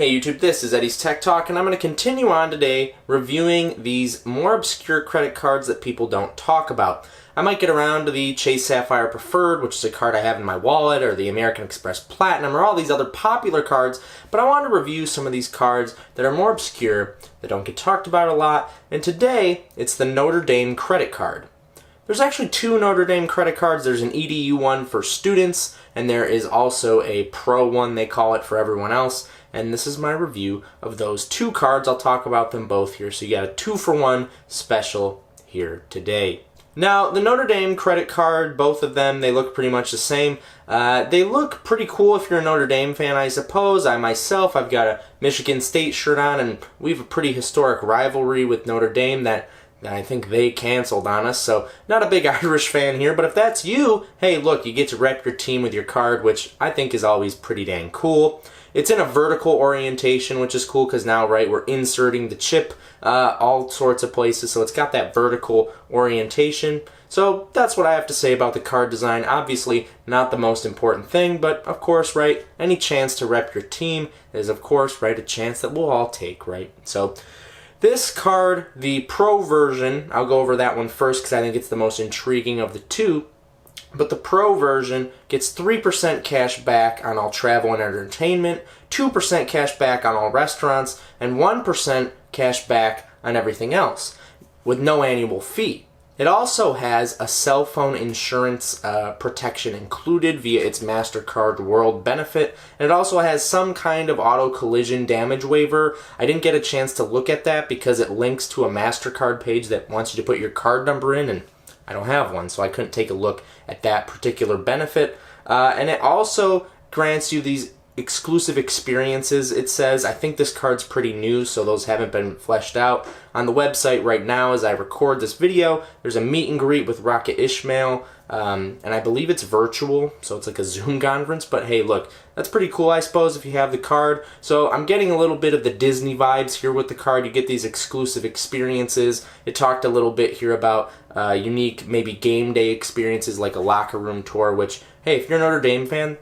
Hey YouTube, this is Eddie's Tech Talk, and I'm going to continue on today reviewing these more obscure credit cards that people don't talk about. I might get around to the Chase Sapphire Preferred, which is a card I have in my wallet, or the American Express Platinum, or all these other popular cards, but I want to review some of these cards that are more obscure, that don't get talked about a lot, and today it's the Notre Dame credit card. There's actually two Notre Dame credit cards. There's an EDU one for students, and there is also a Pro one, they call it, for everyone else. And this is my review of those two cards. I'll talk about them both here. So you got a 2-for-1 special here today. Now, the Notre Dame credit card, both of them, they look pretty much the same. They look pretty cool if you're a Notre Dame fan, I suppose. I myself, I've got a Michigan State shirt on, and we have a pretty historic rivalry with Notre Dame that I think they canceled on us, so not a big Irish fan here, but if that's you, hey, look, you get to rep your team with your card, which I think is always pretty dang cool. It's in a vertical orientation, which is cool because now, right, we're inserting the chip all sorts of places, so it's got that vertical orientation. So that's what I have to say about the card design. Obviously, not the most important thing, but of course, right, any chance to rep your team is, of course, right, a chance that we'll all take, right? So this card, the Pro version, I'll go over that one first because I think it's the most intriguing of the two. But the Pro version gets 3% cash back on all travel and entertainment, 2% cash back on all restaurants, and 1% cash back on everything else, with no annual fee. It also has a cell phone insurance protection included via its MasterCard World benefit, and it also has some kind of auto collision damage waiver. I didn't get a chance to look at that because it links to a MasterCard page that wants you to put your card number in, and I don't have one, so I couldn't take a look at that particular benefit. And it also grants you these exclusive experiences, it says. I think this card's pretty new, so those haven't been fleshed out. On the website right now, as I record this video, there's a meet and greet with Rocket Ishmael, and I believe it's virtual, so it's like a Zoom conference, but hey, look, that's pretty cool, I suppose, if you have the card. So I'm getting a little bit of the Disney vibes here with the card. You get these exclusive experiences. It talked a little bit here about unique, maybe game day experiences like a locker room tour, which, hey, if you're a Notre Dame fan,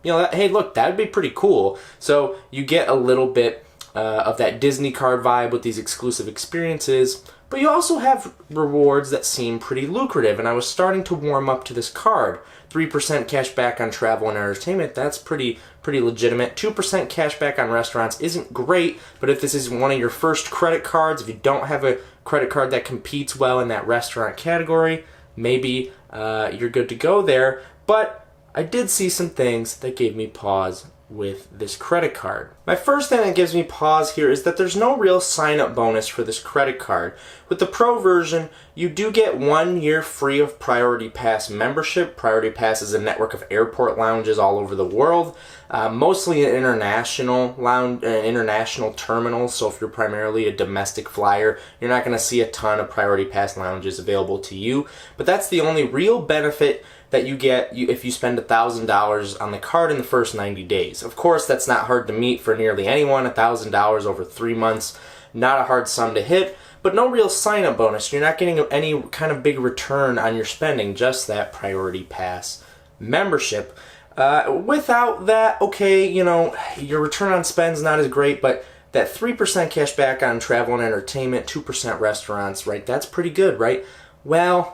you know, hey, look, that would be pretty cool. So you get a little bit of that Disney card vibe with these exclusive experiences, but you also have rewards that seem pretty lucrative, and I was starting to warm up to this card. 3% cash back on travel and entertainment, that's pretty legitimate. 2% cash back on restaurants isn't great, but if this is one of your first credit cards, if you don't have a credit card that competes well in that restaurant category, maybe you're good to go there. But I did see some things that gave me pause with this credit card. My first thing that gives me pause here is that there's no real sign-up bonus for this credit card. With the Pro version, you do get 1 year free of Priority Pass membership. Priority Pass is a network of airport lounges all over the world, mostly an international lounge, international terminals. So if you're primarily a domestic flyer, you're not going to see a ton of Priority Pass lounges available to you. But that's the only real benefit that you get if you spend $1,000 on the card in the first 90 days. Of course, that's not hard to meet for nearly anyone. $1,000 over 3 months, not a hard sum to hit, but no real sign-up bonus. You're not getting any kind of big return on your spending, just that Priority Pass membership. Without that, okay, you know, your return on spend's not as great, but that 3% cash back on travel and entertainment, 2% restaurants, right, that's pretty good, right? Well,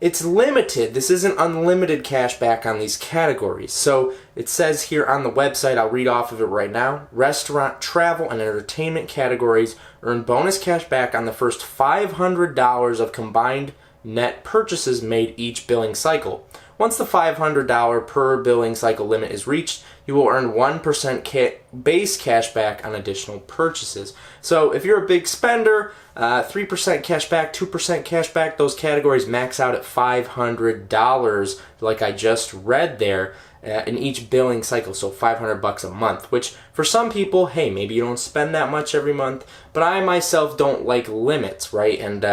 it's limited. This isn't unlimited cash back on these categories. So it says here on the website, I'll read off of it right now, restaurant, travel, and entertainment categories earn bonus cash back on the first $500 of combined net purchases made each billing cycle. Once the $500 per billing cycle limit is reached, you will earn 1% base cash back on additional purchases. So if you're a big spender, 3% cash back, 2% cash back, those categories max out at $500, like I just read there, in each billing cycle, so $500 a month, which for some people, hey, maybe you don't spend that much every month, but I myself don't like limits, right? And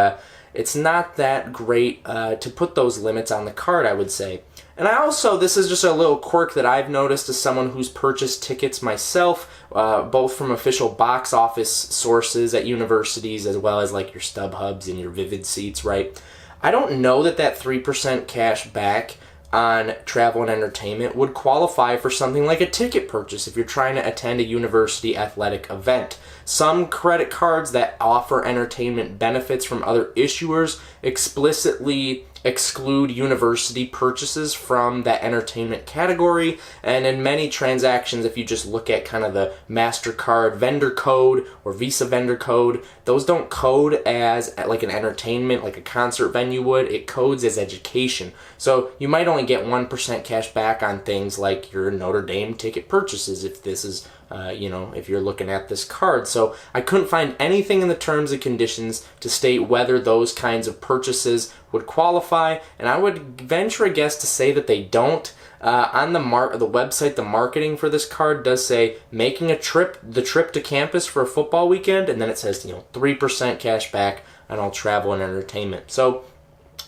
it's not that great to put those limits on the card, I would say. And I also, this is just a little quirk that I've noticed as someone who's purchased tickets myself, both from official box office sources at universities as well as like your StubHubs and your Vivid Seats, right? I don't know that 3% cash back on travel and entertainment would qualify for something like a ticket purchase if you're trying to attend a university athletic event. Some credit cards that offer entertainment benefits from other issuers explicitly exclude university purchases from that entertainment category, and in many transactions, if you just look at kind of the MasterCard vendor code or Visa vendor code, those don't code as like an entertainment, like a concert venue would. It codes as education. So you might only get 1% cash back on things like your Notre Dame ticket purchases if this is if you're looking at this card. So I couldn't find anything in the terms and conditions to state whether those kinds of purchases would qualify, and I would venture a guess to say that they don't. On the website, the marketing for this card does say making the trip to campus for a football weekend, and then it says 3% cash back on all travel and entertainment. So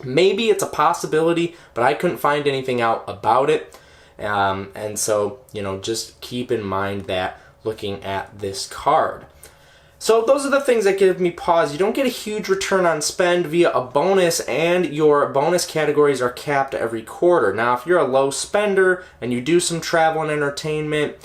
maybe it's a possibility, but I couldn't find anything out about it. And so, just keep in mind that looking at this card. So those are the things that give me pause. You don't get a huge return on spend via a bonus, and your bonus categories are capped every quarter. Now, if you're a low spender and you do some travel and entertainment,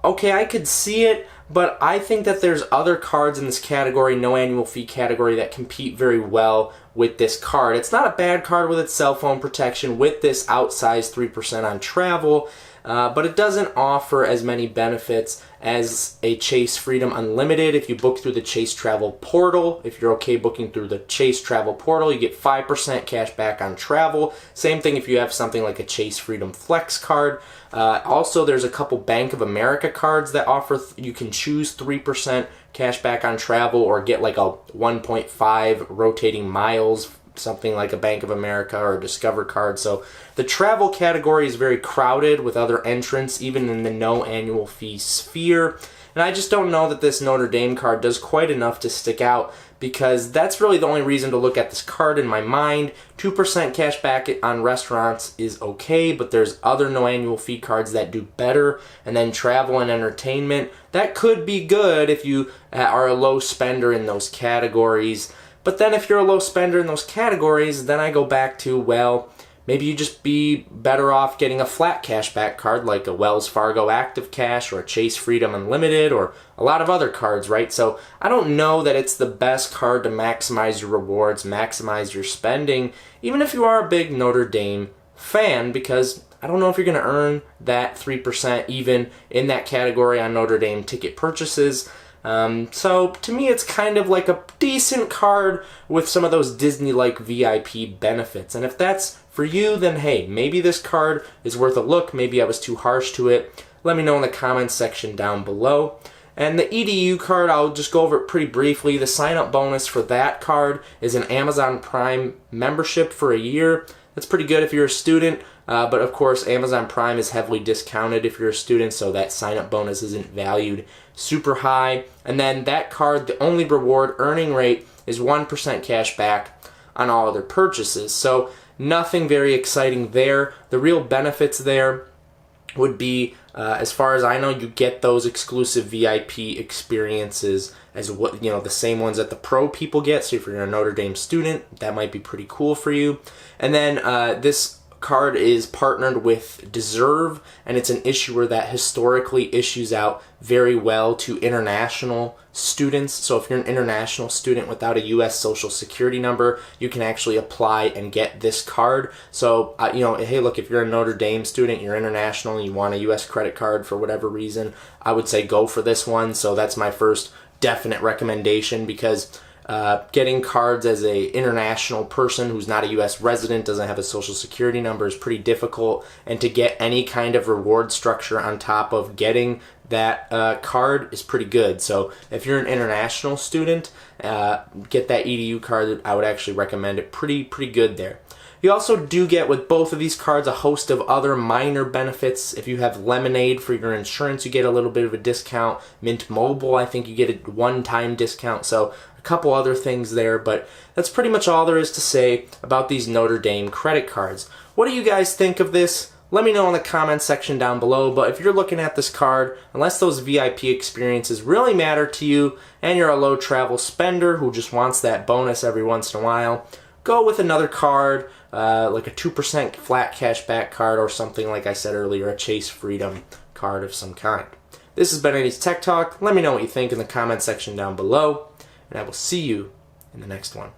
okay, I could see it, but I think that there's other cards in this category, no annual fee category, that compete very well with this card. It's not a bad card with its cell phone protection, with this outsized 3% on travel, but it doesn't offer as many benefits as a Chase Freedom Unlimited. If you book through the Chase Travel Portal, if you're okay booking through the Chase Travel Portal, you get 5% cash back on travel. Same thing if you have something like a Chase Freedom Flex card. Also, there's a couple Bank of America cards that offer, you can choose 3% cash back on travel or get like a 1.5 rotating miles, something like a Bank of America or a Discover card. So the travel category is very crowded with other entrants, even in the no annual fee sphere. And I just don't know that this Notre Dame card does quite enough to stick out, because that's really the only reason to look at this card in my mind. 2% cash back on restaurants is okay, but there's other no annual fee cards that do better. And then travel and entertainment, that could be good if you are a low spender in those categories. But then if you're a low spender in those categories, then I go back to, well, maybe you just be better off getting a flat cashback card like a Wells Fargo Active Cash or a Chase Freedom Unlimited or a lot of other cards, right? So I don't know that it's the best card to maximize your rewards, maximize your spending, even if you are a big Notre Dame fan, because I don't know if you're going to earn that 3% even in that category on Notre Dame ticket purchases. So to me, it's kind of like a decent card with some of those Disney-like VIP benefits. And if that's for you, then hey, maybe this card is worth a look. Maybe I was too harsh to it. Let me know in the comments section down below. And the EDU card, I'll just go over it pretty briefly. The sign-up bonus for that card is an Amazon Prime membership for a year. That's pretty good if you're a student, but of course Amazon Prime is heavily discounted if you're a student, so that sign-up bonus isn't valued super high. And then that card, the only reward earning rate is 1% cash back on all other purchases. So nothing very exciting there. The real benefits there would be, as far as I know, you get those exclusive VIP experiences as what, the same ones that the pro people get. So if you're a Notre Dame student, that might be pretty cool for you. And then this card is partnered with Deserve, and it's an issuer that historically issues out very well to international students. So if you're an international student without a U.S. Social Security number, you can actually apply and get this card. So, hey, look, if you're a Notre Dame student, you're international, and you want a U.S. credit card for whatever reason, I would say go for this one. So that's my first definite recommendation, because getting cards as a international person who's not a U.S. resident, doesn't have a social security number, is pretty difficult. And to get any kind of reward structure on top of getting that card is pretty good. So if you're an international student, get that EDU card. I would actually recommend it. Pretty good there. You also do get with both of these cards a host of other minor benefits. If you have Lemonade for your insurance, you get a little bit of a discount. Mint Mobile, I think you get a one-time discount. So a couple other things there, but that's pretty much all there is to say about these Notre Dame credit cards. What do you guys think of this? Let me know in the comments section down below. But if you're looking at this card, unless those VIP experiences really matter to you and you're a low travel spender who just wants that bonus every once in a while, go with another card, like a 2% flat cash back card or something like I said earlier, a Chase Freedom card of some kind. This has been Eddie's Tech Talk. Let me know what you think in the comment section down below, and I will see you in the next one.